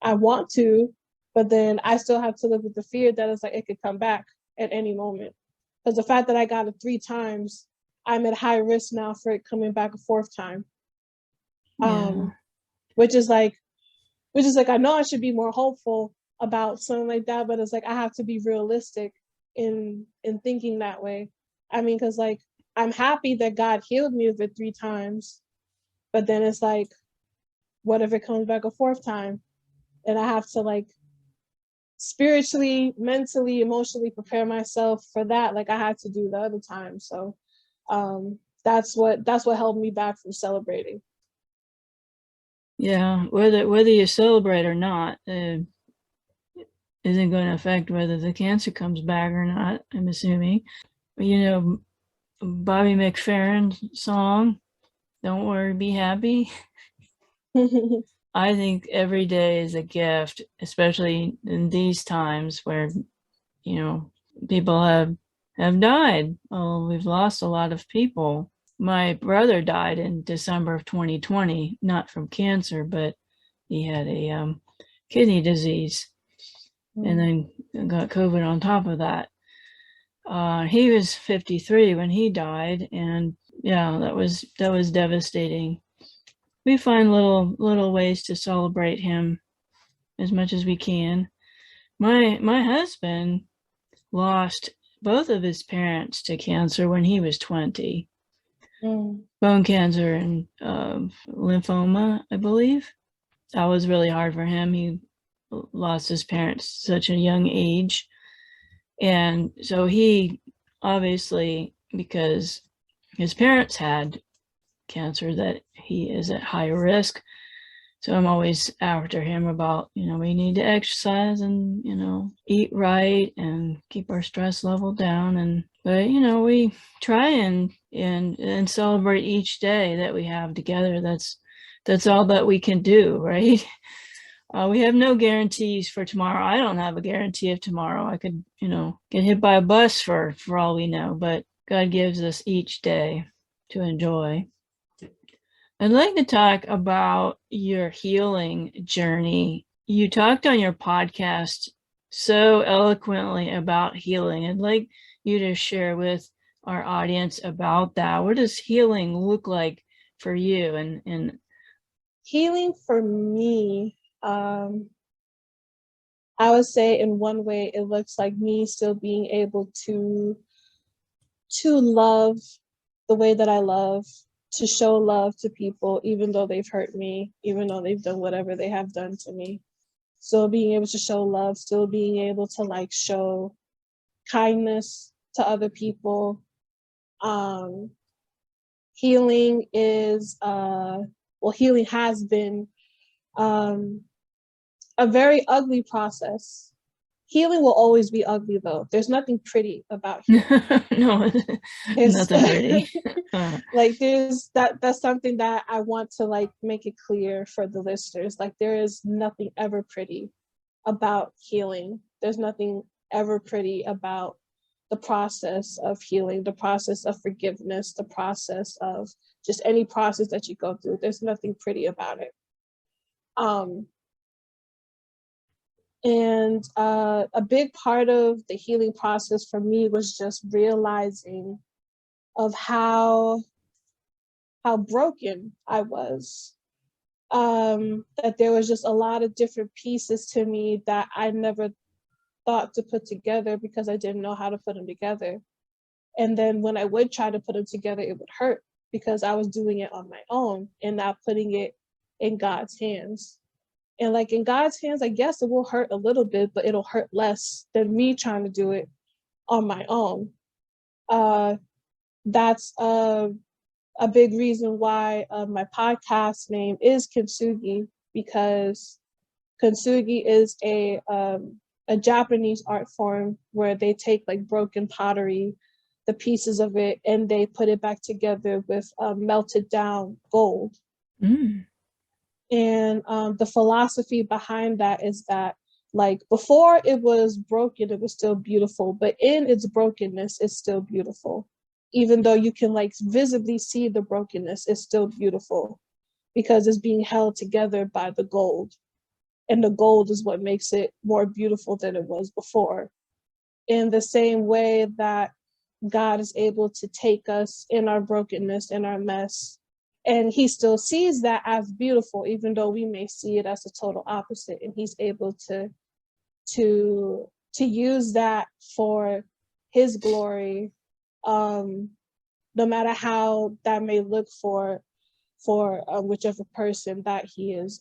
I want to, but then I still have to live with the fear that it's like it could come back at any moment. Because the fact that I got it 3 times, I'm at high risk now for it coming back a 4th time. Yeah. Which is like I know I should be more hopeful about something like that, but it's like I have to be realistic in thinking that way. I mean, because like I'm happy that God healed me of it 3 times, but then it's like, what if it comes back a 4th time? And I have to like spiritually, mentally, emotionally prepare myself for that, like I had to do the other time. So that's what held me back from celebrating. Yeah, whether you celebrate or not isn't going to affect whether the cancer comes back or not, I'm assuming. You know, Bobby McFerrin's song, "Don't Worry, Be Happy." I think every day is a gift, especially in these times where, you know, people have died. Oh, we've lost a lot of people. My brother died in December of 2020, not from cancer, but he had a kidney disease and then got COVID on top of that. He was 53 when he died, and yeah, that was devastating. We find little ways to celebrate him as much as we can. My husband lost both of his parents to cancer when he was 20. Bone cancer and lymphoma, I believe. That was really hard for him. He lost his parents at such a young age. And so he obviously, because his parents had cancer, that he is at high risk. So I'm always after him about, we need to exercise and, eat right and keep our stress level down. But we try and celebrate each day that we have together. That's all that we can do, right? We have no guarantees for tomorrow. I don't have a guarantee of tomorrow. I could, get hit by a bus for all we know, but God gives us each day to enjoy. I'd like to talk about your healing journey. You talked on your podcast so eloquently about healing. I'd like you to share with our audience about that. What does healing look like for you? And healing for me, I would say in one way, it looks like me still being able to love the way that I love, to show love to people, even though they've hurt me, even though they've done whatever they have done to me. Still being able to show love, still being able to like show kindness to other people. Healing is, healing has been a very ugly process. Healing will always be ugly, though. There's nothing pretty about healing. No, nothing pretty. Like that's something that I want to like make it clear for the listeners. Like there is nothing ever pretty about healing. There's nothing ever pretty about the process of healing, the process of forgiveness, the process of just any process that you go through. There's nothing pretty about it. And a big part of the healing process for me was just realizing of how broken I was. That there was just a lot of different pieces to me that I never thought to put together because I didn't know how to put them together. And then when I would try to put them together, it would hurt because I was doing it on my own and not putting it in God's hands. And like in God's hands, I guess it will hurt a little bit, but it'll hurt less than me trying to do it on my own. That's a big reason why my podcast name is Kintsugi, because Kintsugi is a Japanese art form where they take like broken pottery, the pieces of it, and they put it back together with melted down gold. Mm. And the philosophy behind that is that, like, before it was broken, it was still beautiful, but in its brokenness, it's still beautiful. Even though you can like visibly see the brokenness, it's still beautiful because it's being held together by the gold. And the gold is what makes it more beautiful than it was before. In the same way that God is able to take us in our brokenness, in our mess, and he still sees that as beautiful, even though we may see it as a total opposite. And he's able to use that for his glory, no matter how that may look for whichever person that he is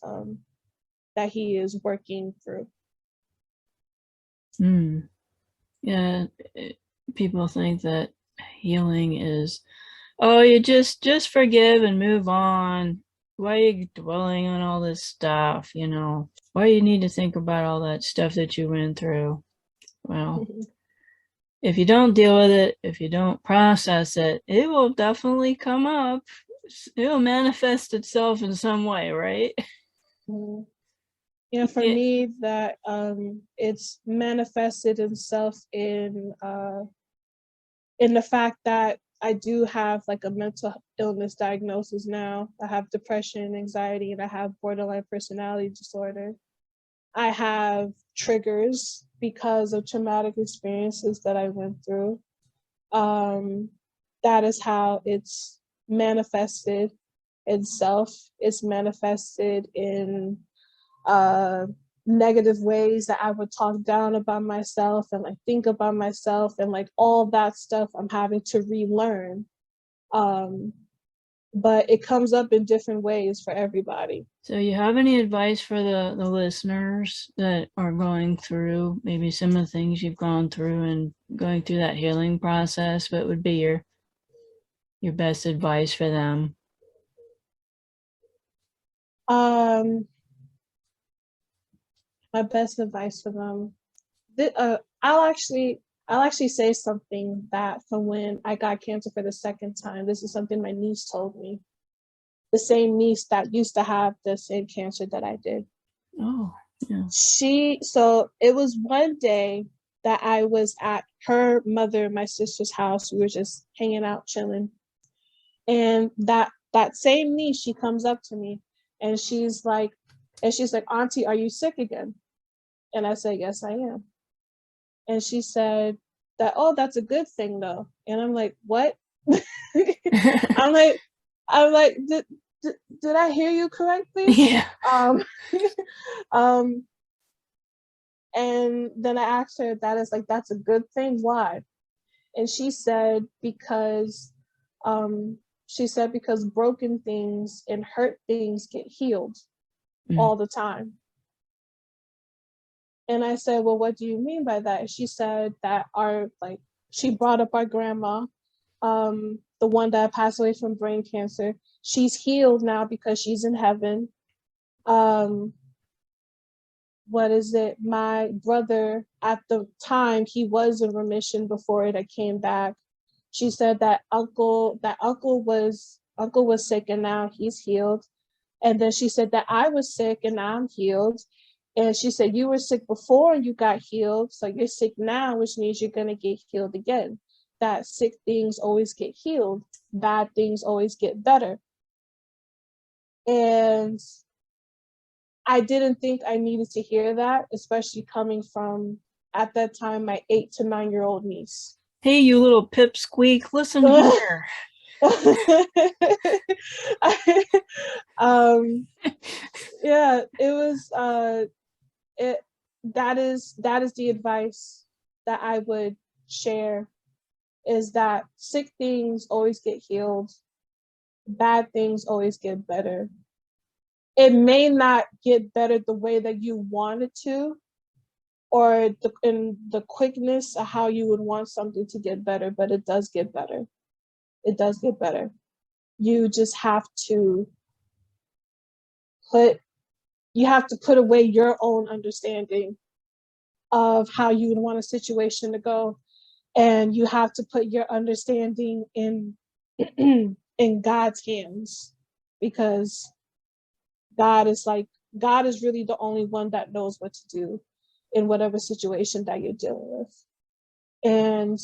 working through. Yeah, people think that healing is, oh, you just forgive and move on. Why are you dwelling on all this stuff? You know, why you need to think about all that stuff that you went through? Well, if you don't deal with it, if you don't process it, it will definitely come up. It will manifest itself in some way, right? Yeah, for me, that it's manifested itself in the fact that I do have like a mental illness diagnosis now. I have depression, anxiety, and I have borderline personality disorder. I have triggers because of traumatic experiences that I went through. That is how it's manifested itself. It's manifested in negative ways that I would talk down about myself and like think about myself, and like all that stuff I'm having to relearn. But it comes up in different ways for everybody. So you have any advice for the listeners that are going through maybe some of the things you've gone through and going through that healing process? What would be your best advice for them? My best advice for them. I'll actually say something that from when I got cancer for the second time. This is something my niece told me. The same niece that used to have the same cancer that I did. Oh, yeah. So it was one day that I was at her mother, my sister's house. We were just hanging out, chilling. And that same niece, she comes up to me and she's like, Auntie, are you sick again? And I said, yes, I am. And she said that, oh, that's a good thing though. And I'm like, what? I'm like, did I hear you correctly? Yeah. And then I asked her, that's a good thing. Why? And she said, because broken things and hurt things get healed all the time. And I said, well, what do you mean by that? And she said that she brought up our grandma, the one that passed away from brain cancer. She's healed now because she's in heaven. My brother at the time, he was in remission before it came back. She said that uncle was sick and now he's healed. And then she said that I was sick and now I'm healed. And she said, you were sick before and you got healed. So you're sick now, which means you're going to get healed again. That sick things always get healed. Bad things always get better. And I didn't think I needed to hear that, especially coming from, at that time, my 8 to 9-year-old niece. Hey, you little pipsqueak, listen here. Yeah, it was that is the advice that I would share, is that sick things always get healed, bad things always get better. It may not get better the way that you want it to, or in the quickness of how you would want something to get better, but it does get better. It does get better. You just have to put away your own understanding of how you would want a situation to go. And you have to put your understanding in in God's hands, because God is really the only one that knows what to do in whatever situation that you're dealing with. And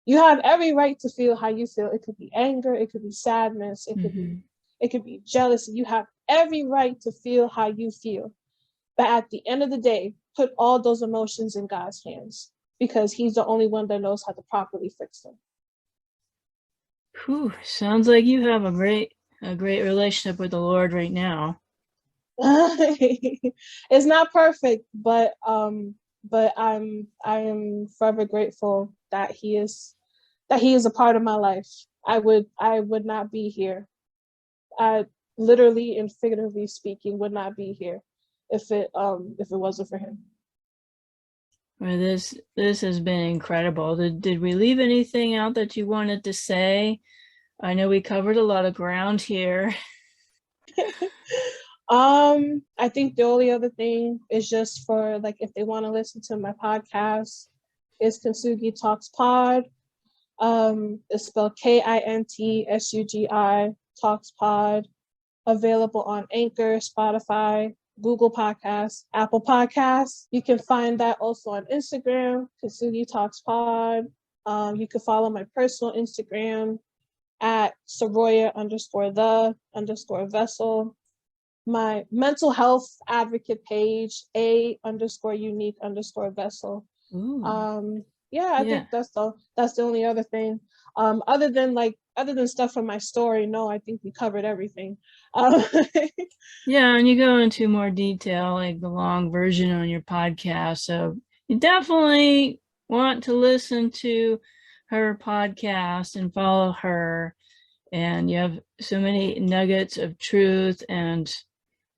you have every right to feel how you feel. It could be anger, it could be sadness, it could be jealousy. You have every right to feel how you feel. But at the end of the day, put all those emotions in God's hands, because he's the only one that knows how to properly fix them. Whew, sounds like you have a great relationship with the Lord right now. It's not perfect, but I am forever grateful that he is a part of my life. I would not be here. I literally and figuratively speaking would not be here if it wasn't for him. Well, this has been incredible. Did we leave anything out that you wanted to say? I know we covered a lot of ground here. I think the only other thing is just for, like, if they want to listen to my podcast, is Kintsugi Talks Pod. It's spelled KINTSUGI Talks Pod. Available on Anchor, Spotify, Google Podcasts, Apple Podcasts. You can find that also on Instagram, Kintsugi Talks Pod. You can follow my personal Instagram at Saroya_the_vessel. My mental health advocate page, A_unique_vessel. I think that's the only other thing. Other than stuff from my story, no, I think we covered everything. Yeah, and you go into more detail, like the long version on your podcast. So you definitely want to listen to her podcast and follow her. And you have so many nuggets of truth, and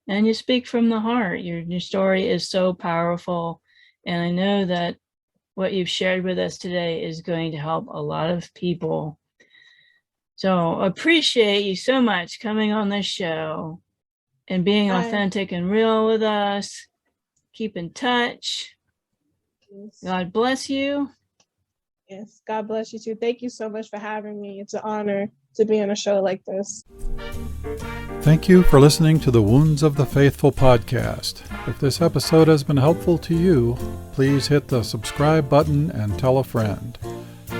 you speak from the heart. Your story is so powerful. And I know that what you've shared with us today is going to help a lot of people. So appreciate you so much coming on this show and being authentic and real with us. Keep in touch. Yes. God bless you. Yes, God bless you too. Thank you so much for having me. It's an honor to be on a show like this. Thank you for listening to the Wounds of the Faithful podcast. If this episode has been helpful to you, please hit the subscribe button and tell a friend.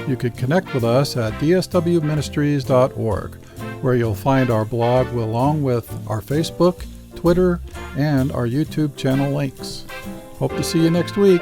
You can connect with us at dswministries.org, where you'll find our blog along with our Facebook, Twitter, and our YouTube channel links. Hope to see you next week.